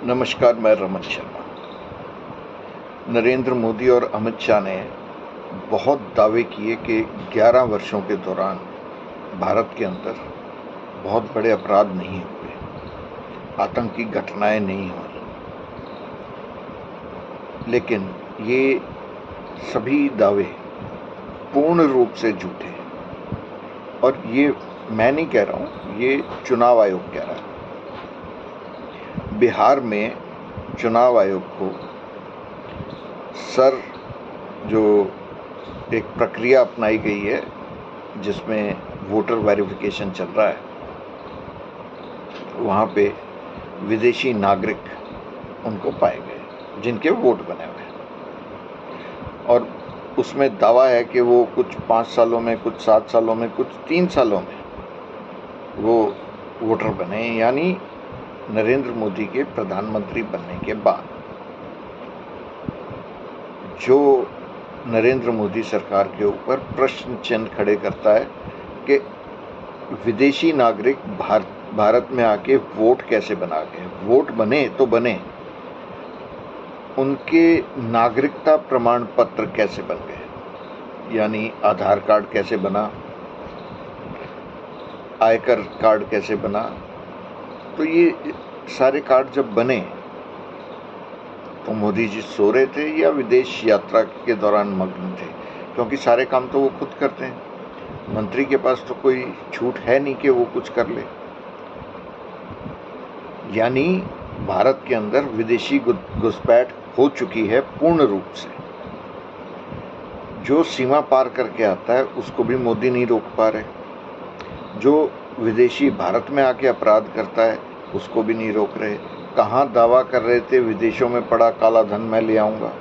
नमस्कार, मैं रमन शर्मा। नरेंद्र मोदी और अमित शाह ने बहुत दावे किए कि 11 वर्षों के दौरान भारत के अंदर बहुत बड़े अपराध नहीं हुए, आतंकी घटनाएं नहीं हुई। लेकिन ये सभी दावे पूर्ण रूप से झूठे हैं और ये मैं नहीं कह रहा हूँ, ये चुनाव आयोग कह रहा है। बिहार में चुनाव आयोग को जो एक प्रक्रिया अपनाई गई है जिसमें वोटर वेरिफिकेशन चल रहा है, वहाँ पे विदेशी नागरिक उनको पाए गए जिनके वोट बने हुए हैं और उसमें दावा है कि वो कुछ 5 सालों में, कुछ 7 सालों में, कुछ 3 सालों में वो वोटर बने, यानी नरेंद्र मोदी के प्रधानमंत्री बनने के बाद। जो नरेंद्र मोदी सरकार के ऊपर प्रश्न चिन्ह खड़े करता है कि विदेशी नागरिक भारत में आके वोट कैसे बना गए, वोट बने तो बने, उनके नागरिकता प्रमाण पत्र कैसे बन गए, यानी आधार कार्ड कैसे बना, आयकर कार्ड कैसे बना। तो ये सारे कार्ड जब बने तो मोदी जी सो रहे थे या विदेश यात्रा के दौरान मग्न थे, क्योंकि सारे काम तो वो खुद करते हैं। मंत्री के पास तो कोई छूट है नहीं कि वो कुछ कर ले। यानी भारत के अंदर विदेशी घुसपैठ हो चुकी है पूर्ण रूप से। जो सीमा पार करके आता है उसको भी मोदी नहीं रोक पा रहे। जो विदेशी भारत में आके अपराध करता है उसको भी नहीं रोक रहे। कहाँ दावा कर रहे थे विदेशों में पड़ा काला धन मैं ले आऊँगा,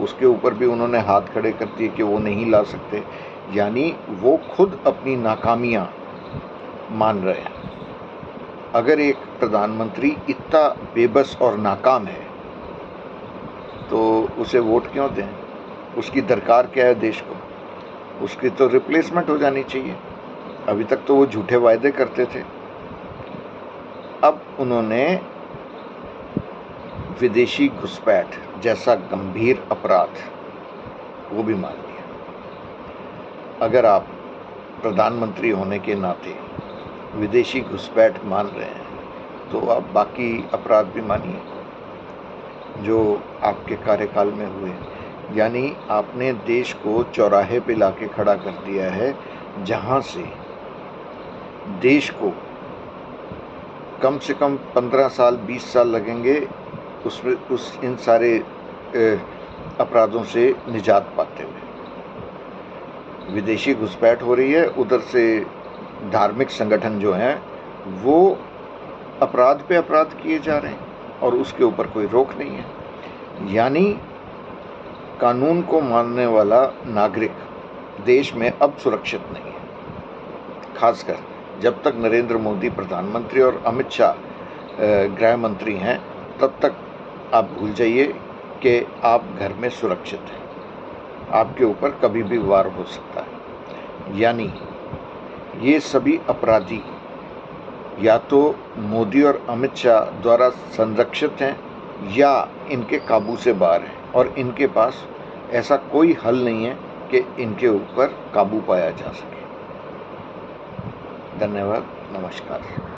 उसके ऊपर भी उन्होंने हाथ खड़े कर दिए कि वो नहीं ला सकते। यानी वो खुद अपनी नाकामियाँ मान रहे हैं। अगर एक प्रधानमंत्री इतना बेबस और नाकाम है तो उसे वोट क्यों दें? उसकी दरकार क्या है देश को? उसकी तो रिप्लेसमेंट हो जानी चाहिए। अभी तक तो वो झूठे वायदे करते थे, अब उन्होंने विदेशी घुसपैठ जैसा गंभीर अपराध वो भी मान लिया। अगर आप प्रधानमंत्री होने के नाते विदेशी घुसपैठ मान रहे हैं तो आप बाकी अपराध भी मानिए जो आपके कार्यकाल में हुए। यानी आपने देश को चौराहे पे लाके खड़ा कर दिया है, जहां से देश को कम से कम 15 साल 20 साल लगेंगे इन सारे अपराधों से निजात पाते हुए। विदेशी घुसपैठ हो रही है, उधर से धार्मिक संगठन जो हैं वो अपराध पे अपराध किए जा रहे हैं और उसके ऊपर कोई रोक नहीं है। यानी कानून को मानने वाला नागरिक देश में अब सुरक्षित नहीं है। खासकर जब तक नरेंद्र मोदी प्रधानमंत्री और अमित शाह गृह मंत्री हैं, तब तक आप भूल जाइए कि आप घर में सुरक्षित हैं। आपके ऊपर कभी भी वार हो सकता है। यानी ये सभी अपराधी या तो मोदी और अमित शाह द्वारा संरक्षित हैं या इनके काबू से बाहर हैं और इनके पास ऐसा कोई हल नहीं है कि इनके ऊपर काबू पाया जा सके। धन्यवाद, नमस्कार।